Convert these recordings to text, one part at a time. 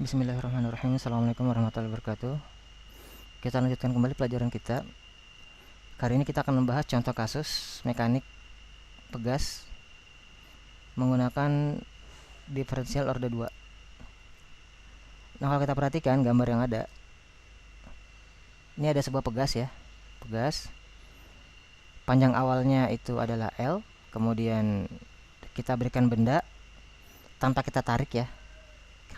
Bismillahirrahmanirrahim. Assalamualaikum warahmatullahi wabarakatuh. Kita lanjutkan kembali pelajaran kita. Kali ini kita akan membahas contoh kasus mekanik pegas menggunakan diferensial orde 2. Nah, kalau kita perhatikan gambar yang ada, ini ada sebuah pegas ya. Pegas. Panjang awalnya itu adalah L, kemudian kita berikan benda tanpa kita tarik ya.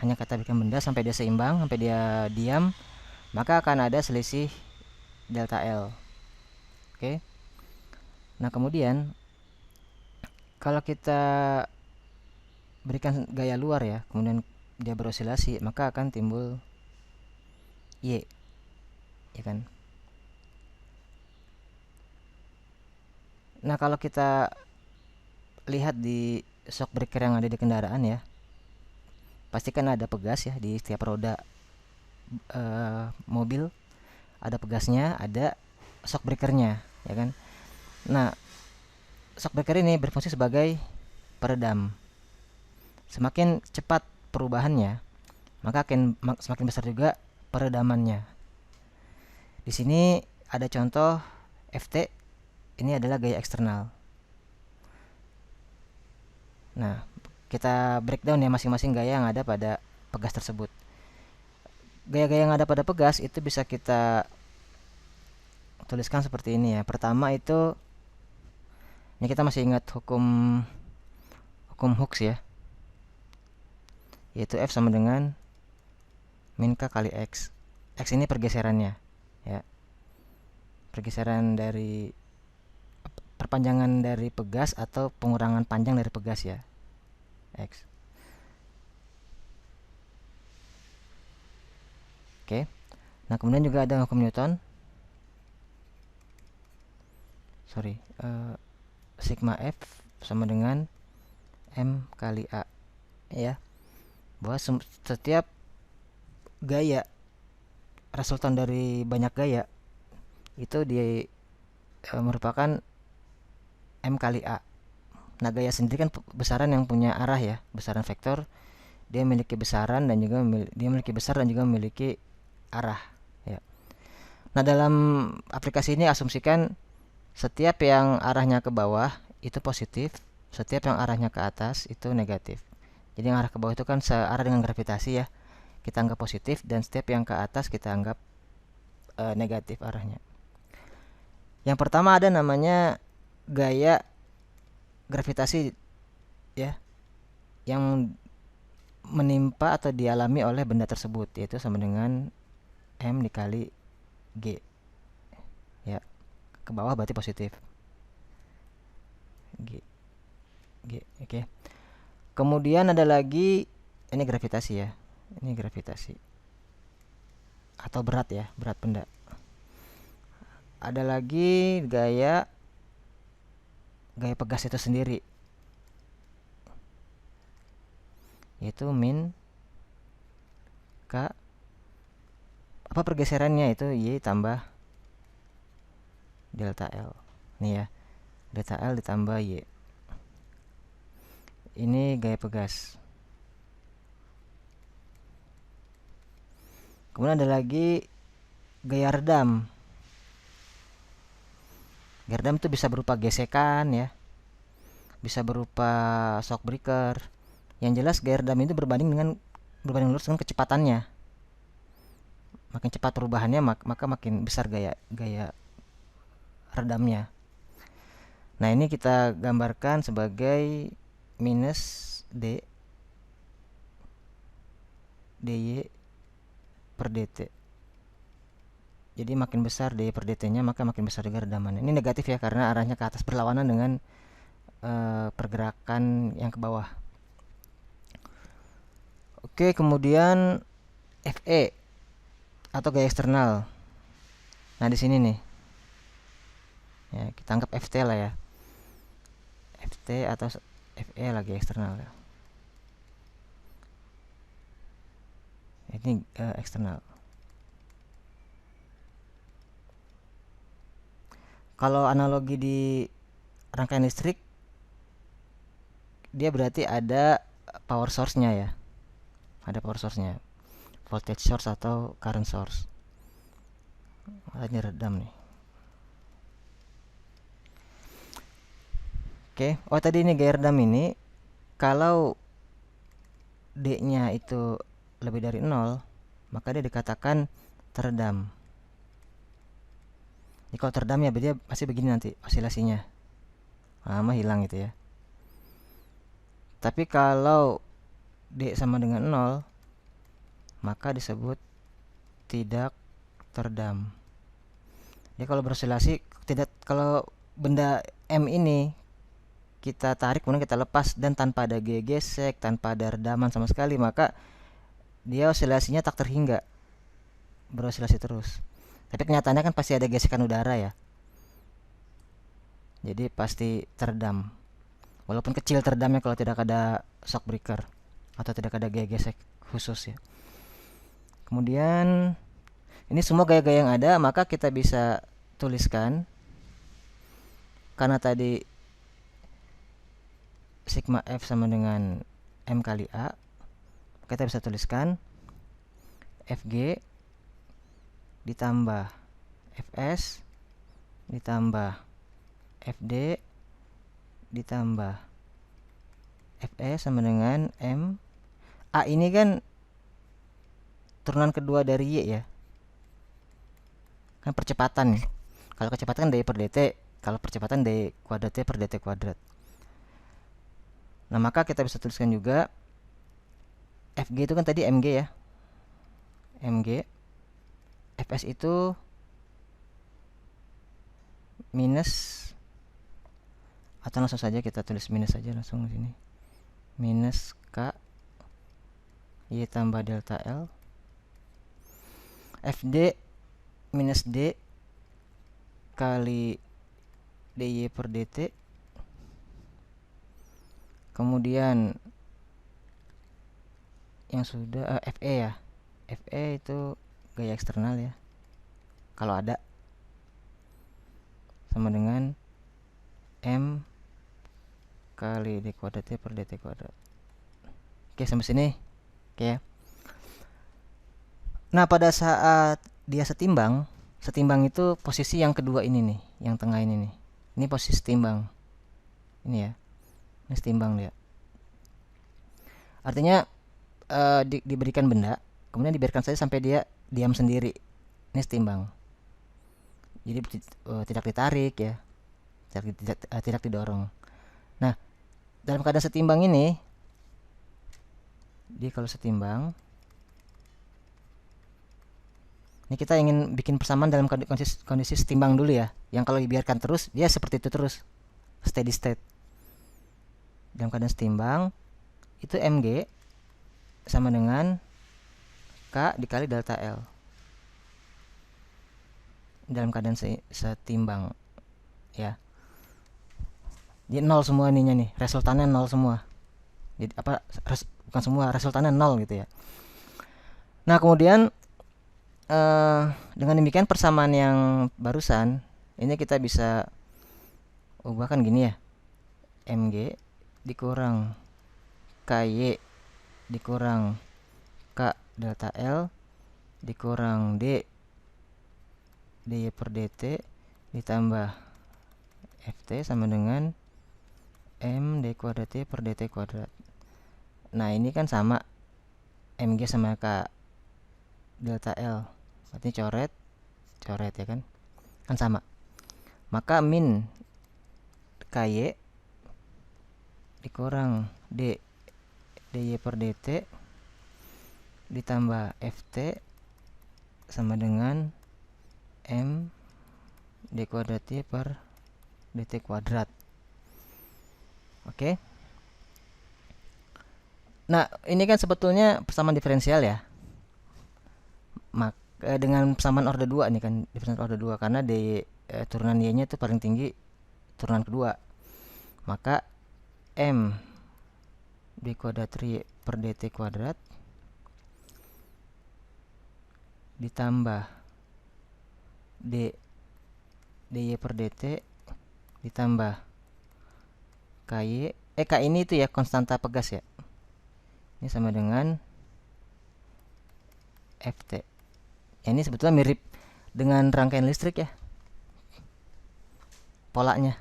Hanya kita berikan benda sampai dia seimbang, sampai dia diam, maka akan ada selisih delta L. Oke. Nah, kemudian kalau kita berikan gaya luar ya, kemudian dia berosilasi, maka akan timbul Y, ya kan? Nah, kalau kita lihat di shock breaker yang ada di kendaraan ya, pasti kan ada pegas ya di setiap roda mobil, ada pegasnya, ada shock breakernya, ya kan? Nah, shock breaker ini berfungsi sebagai peredam. Semakin cepat perubahannya, maka akan semakin besar juga peredamannya. Di sini ada contoh FT, ini adalah gaya eksternal. Nah, kita breakdown ya masing-masing gaya yang ada pada pegas tersebut. Gaya-gaya yang ada pada pegas itu bisa kita tuliskan seperti ini ya. Pertama itu, ini kita masih ingat hukum Hooke's ya, yaitu F sama dengan min K kali X. X ini pergeserannya ya, pergeseran dari perpanjangan dari pegas atau pengurangan panjang dari pegas ya, X. Oke. Nah, kemudian juga ada hukum Newton. Sigma F sama dengan M kali A ya. Bahwa setiap gaya resultan dari banyak gaya itu merupakan M kali A. Nah, gaya sendiri kan besaran yang punya arah ya, besaran vektor. Dia memiliki besaran dan juga memiliki arah ya. Nah, dalam aplikasi ini asumsikan setiap yang arahnya ke bawah itu positif, setiap yang arahnya ke atas itu negatif. Jadi yang arah ke bawah itu kan searah dengan gravitasi ya, kita anggap positif, dan setiap yang ke atas kita anggap negatif arahnya. Yang pertama ada namanya gaya gravitasi ya, yang menimpa atau dialami oleh benda tersebut, yaitu sama dengan M dikali G ya. Ke bawah berarti positif G, oke. Kemudian ada lagi, ini gravitasi ya, ini gravitasi atau berat ya, berat benda. Ada lagi gaya pegas itu sendiri, yaitu min K, apa pergeserannya itu Y tambah delta L. Nih ya, delta L ditambah Y. Ini gaya pegas. Kemudian ada lagi gaya redam. Gaya redam itu bisa berupa gesekan ya, bisa berupa shock breaker. Yang jelas gaya redam itu berbanding lurus dengan kecepatannya. Makin cepat perubahannya, maka makin besar gaya redamnya. Nah, ini kita gambarkan sebagai minus D dy per dt. Jadi makin besar dy per dt nya, maka makin besar juga redamannya. Ini negatif ya, karena arahnya ke atas, berlawanan dengan pergerakan yang ke bawah. Oke, kemudian Fe atau gaya eksternal. Nah, di sini nih ya, kita anggap Ft lah ya, Ft atau Fe lagi eksternal ya. Ini eksternal. Kalau analogi di rangkaian listrik, dia berarti ada power source-nya ya, ada power source-nya. voltage source atau current source. Ini redam nih. Oke, oh tadi ini gaya redam ini kalau D-nya itu lebih dari 0, maka dia dikatakan teredam. Jadi kalau teredam ya dia pasti begini nanti osilasinya. Lama hilang gitu ya. Tapi kalau D sama dengan 0, maka disebut tidak teredam. Jadi kalau berosilasi kalau benda M ini kita tarik kemudian kita lepas dan tanpa ada gesek, tanpa ada redaman sama sekali, maka dia osilasinya tak terhingga, berosilasi terus. Tapi kenyataannya kan pasti ada gesekan udara ya, jadi pasti teredam, walaupun kecil teredamnya kalau tidak ada shock breaker atau tidak ada gesek khusus ya. Kemudian ini semua gaya-gaya yang ada, maka kita bisa tuliskan karena tadi sigma F sama dengan M kali A, kita bisa tuliskan Fg ditambah Fs ditambah Fd ditambah Fe sama dengan M. A ini kan turunan kedua dari Y ya, kan percepatan nih. Kalau kecepatan kan dy per dt, kalau percepatan dy kuadrat T per dt kuadrat. Nah, maka kita bisa tuliskan juga Fg itu kan tadi Mg ya. Mg. Fs itu minus, atau langsung saja kita tulis minus saja langsung di sini. Minus K Y tambah delta L. Fd minus D kali dy per dt. Kemudian yang sudah Fe ya. Fe itu gaya eksternal ya, kalau ada, sama dengan M kali d kuadrat T per dt kuadrat. Oke, sampai sini. Oke ya. Nah, pada saat dia setimbang itu posisi yang kedua ini nih, yang tengah ini nih. Ini posisi setimbang. Ini ya. Ini setimbang dia. Artinya diberikan benda, kemudian dibiarkan saja sampai dia diam sendiri. Ini setimbang. Jadi tidak ditarik ya. Tidak didorong. Nah, dalam keadaan setimbang ini, dia kalau setimbang, ini kita ingin bikin persamaan dalam kondisi setimbang dulu ya. Yang kalau dibiarkan terus, dia seperti itu terus, steady state. Dalam keadaan setimbang, itu Mg sama dengan K dikali delta L. Dalam keadaan setimbang ya. Jadi 0 semua ininya nih, resultannya 0 semua. Jadi bukan semua, resultannya 0 gitu ya. Nah, kemudian dengan demikian persamaan yang barusan ini kita bisa ubahkan gini ya. Mg dikurang Ky dikurang K delta L dikurang D dy per dt ditambah Ft sama dengan M d kuadrat T per dt kuadrat. Nah, ini kan sama Mg sama K delta L, berarti coret ya kan sama. Maka min Ky dikurang D dy per dt ditambah Ft sama dengan M d kuadrat T per dt kuadrat. Oke. Nah, ini kan sebetulnya persamaan diferensial ya. Dengan persamaan order 2 nih kan, diferensial order 2 karena turunan y-nya itu paling tinggi turunan kedua. Maka M d kuadrat per dt kuadrat ditambah D dy per dt ditambah Ky K ini itu ya konstanta pegas ya. Ini sama dengan Ft. Ya, ini sebetulnya mirip dengan rangkaian listrik ya, polanya.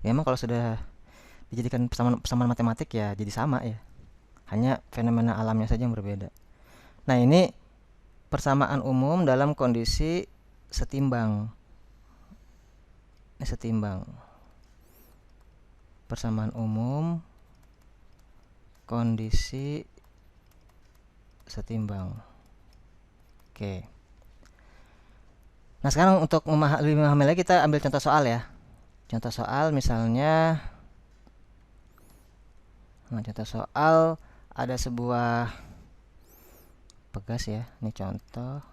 Ya, memang kalau sudah dijadikan persamaan matematik ya jadi sama ya, hanya fenomena alamnya saja yang berbeda. Nah, ini persamaan umum dalam kondisi setimbang. Ini setimbang. Persamaan umum kondisi setimbang. Oke. Nah, sekarang untuk lebih memahami lagi kita ambil contoh soal ya. Contoh soal misalnya, contoh soal ada sebuah pegas ya. Ini contoh.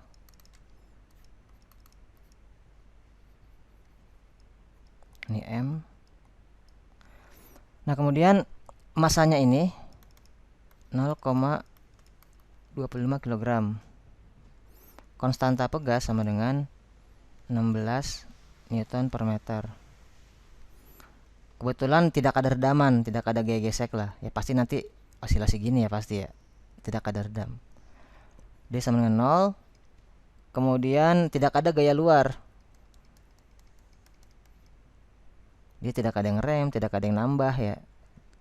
Ini M. Nah, kemudian masanya ini 0,25 kg. Konstanta pegas sama dengan 16 Newton per meter. Kebetulan tidak ada redaman, tidak ada gaya gesek lah. Ya pasti nanti osilasi gini ya pasti ya. Tidak ada redam. D sama dengan 0. Kemudian tidak ada gaya luar. Dia tidak ada yang rem, tidak ada yang nambah ya.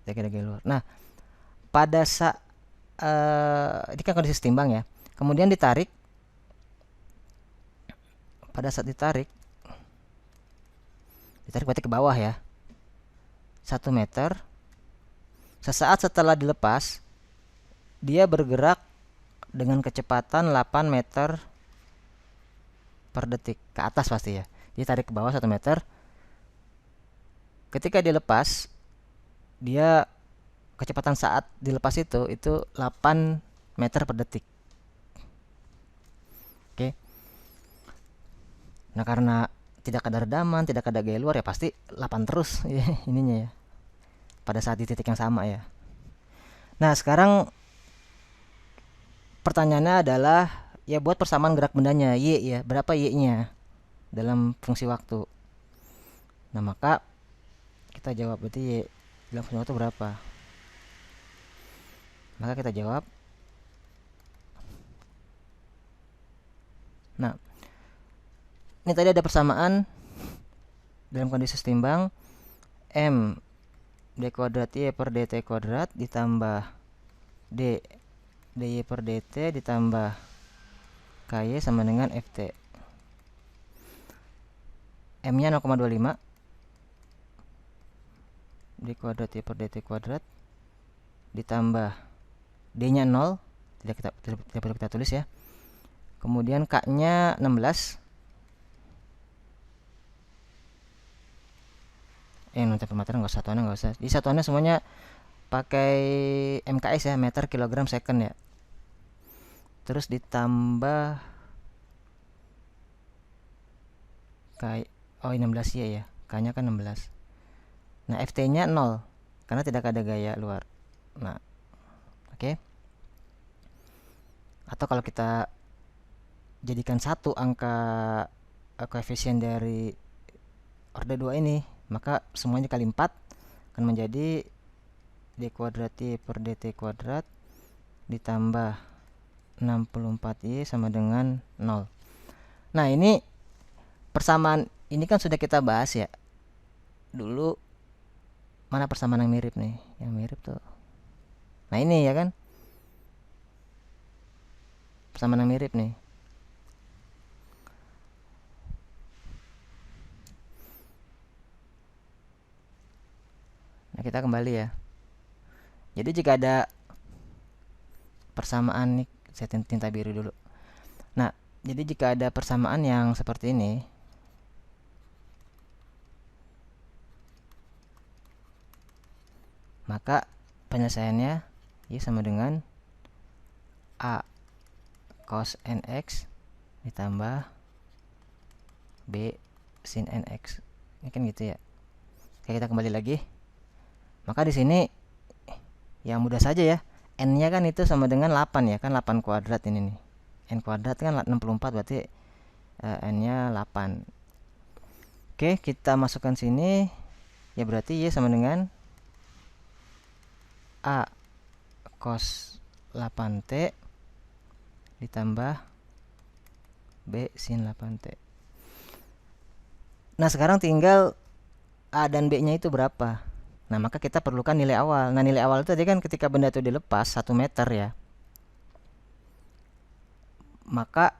Tidak ada gaya luar. Nah, pada saat ini kan kondisi setimbang ya. Kemudian ditarik. Pada saat ditarik berarti ke bawah ya. 1 meter. Sesaat setelah dilepas, dia bergerak dengan kecepatan 8 meter per detik. Ke atas pasti ya. Dia tarik ke bawah 1 meter. Ketika dilepas, dia kecepatan saat dilepas itu 8 meter per detik. Oke. Nah, karena tidak ada redaman, tidak ada gaya luar ya pasti 8 terus ya ininya ya. Pada saat di titik yang sama ya. Nah, sekarang pertanyaannya adalah ya buat persamaan gerak bendanya Y ya. Berapa Y-nya dalam fungsi waktu? Nah, maka kita jawab berarti Y dalam fungsi waktu berapa? Maka kita jawab. Nah, ini tadi ada persamaan dalam kondisi setimbang M d kuadrat Y per dt kuadrat ditambah D dy per dt ditambah ky sama dengan ft. M nya 0,25 d kuadrat Y per dt kuadrat ditambah D nya 0, tidak perlu kita tulis ya. Kemudian K nya 16, nota per meter nggak usah, satuannya nggak usah. Jadi satuannya semuanya pakai MKS ya, meter kilogram second ya. Terus ditambah K, 16 ya, K nya kan 16. Nah, FT nya 0 karena tidak ada gaya luar. Nah, oke. Atau kalau kita jadikan satu angka koefisien dari orde 2 ini, maka semuanya kali 4 akan menjadi d kuadrat Y per dt kuadrat ditambah 64Y sama dengan 0. Nah, ini persamaan ini kan sudah kita bahas ya. Dulu mana persamaan yang mirip nih? Yang mirip tuh. Nah, ini ya kan? Persamaan yang mirip nih. Nah, kita kembali ya. Jadi jika ada persamaan nih, saya tinta biru dulu. Nah, jadi jika ada persamaan yang seperti ini, maka penyelesaiannya Y sama dengan A cos nx ditambah B sin nx. Ini kan gitu ya. Oke, kita kembali lagi. Maka di sini ya mudah saja ya. N-nya kan itu sama dengan 8 ya, kan 8 kuadrat ini nih. N kuadrat kan 64 berarti N-nya 8. Oke, kita masukkan sini. Ya berarti Y sama dengan A cos 8T ditambah B sin 8T. Nah, sekarang tinggal A dan B-nya itu berapa. Nah, maka kita perlukan nilai awal. Nah, nilai awal itu tadi kan ketika benda itu dilepas 1 meter ya, maka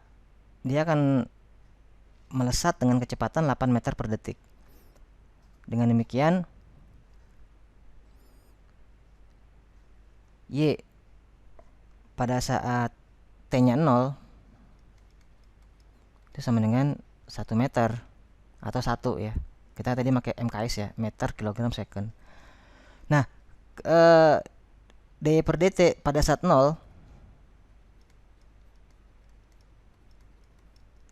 dia akan melesat dengan kecepatan 8 meter per detik. Dengan demikian, Y pada saat T-nya 0 itu sama dengan 1 meter atau 1 ya. Kita tadi pakai MKS ya, meter kilogram second. Nah, dy per dt pada saat 0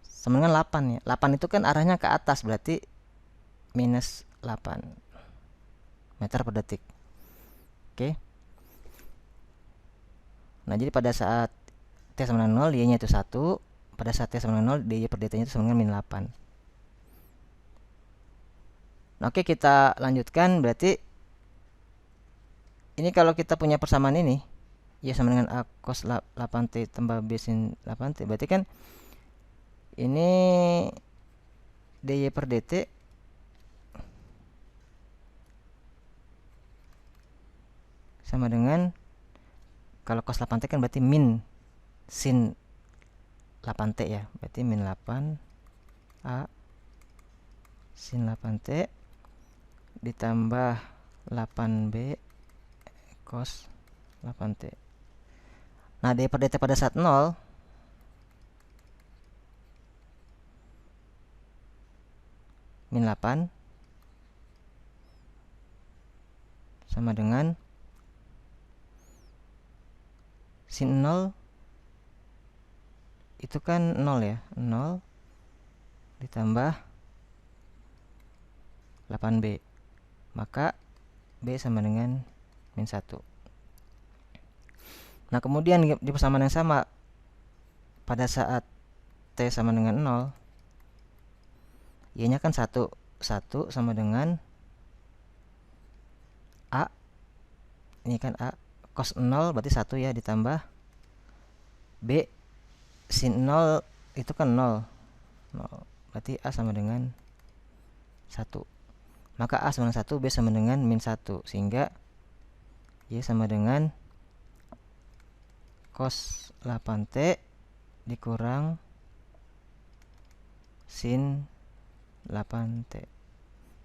sama dengan 8 ya. 8 itu kan arahnya ke atas, berarti minus 8 meter per detik. Oke. Nah, jadi pada saat T sama dengan 0, y-nya itu 1. Pada saat T sama dengan 0, dy per dt-nya itu sama dengan min 8. Nah, oke, kita lanjutkan. Berarti ini kalau kita punya persamaan ini, y sama dengan a cos 8t tambah b sin 8t, berarti kan ini dy per dt sama dengan, kalau cos 8t kan berarti min sin 8t ya, berarti min 8 a sin 8t ditambah 8b cos 8t. Nah, dy per dt pada saat 0 min 8 sama dengan sin 0 itu kan 0 ya, 0 ditambah 8b, maka b sama dengan min 1. Nah, kemudian di persamaan yang sama, pada saat t sama dengan 0, y nya kan 1 sama dengan a, ini kan a cos 0 berarti 1 ya, ditambah b sin 0 itu kan 0 berarti a sama dengan 1. Maka a sama dengan 1, b sama dengan min 1, sehingga y sama dengan cos 8t dikurang sin 8t.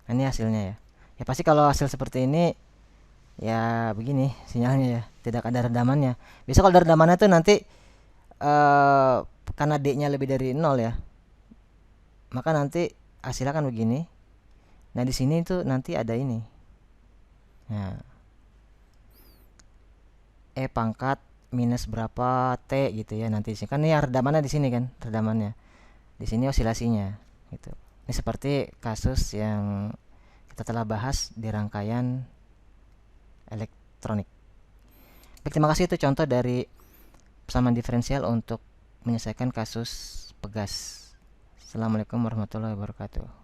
Nah, ini hasilnya ya. Ya pasti kalau hasil seperti ini ya begini sinyalnya ya, tidak ada redamannya. Bisa kalau ada redamannya tuh nanti karena d-nya lebih dari 0 ya, maka nanti hasilnya kan begini. Nah, di sini tuh nanti ada ini. Nah, e pangkat minus berapa t gitu ya nanti sih. Kan ini redamannya di sini kan, redamannya. Di sini osilasinya gitu. Ini seperti kasus yang kita telah bahas di rangkaian elektronik. Baik, terima kasih. Itu contoh dari persamaan diferensial untuk menyelesaikan kasus pegas. Assalamualaikum warahmatullahi wabarakatuh.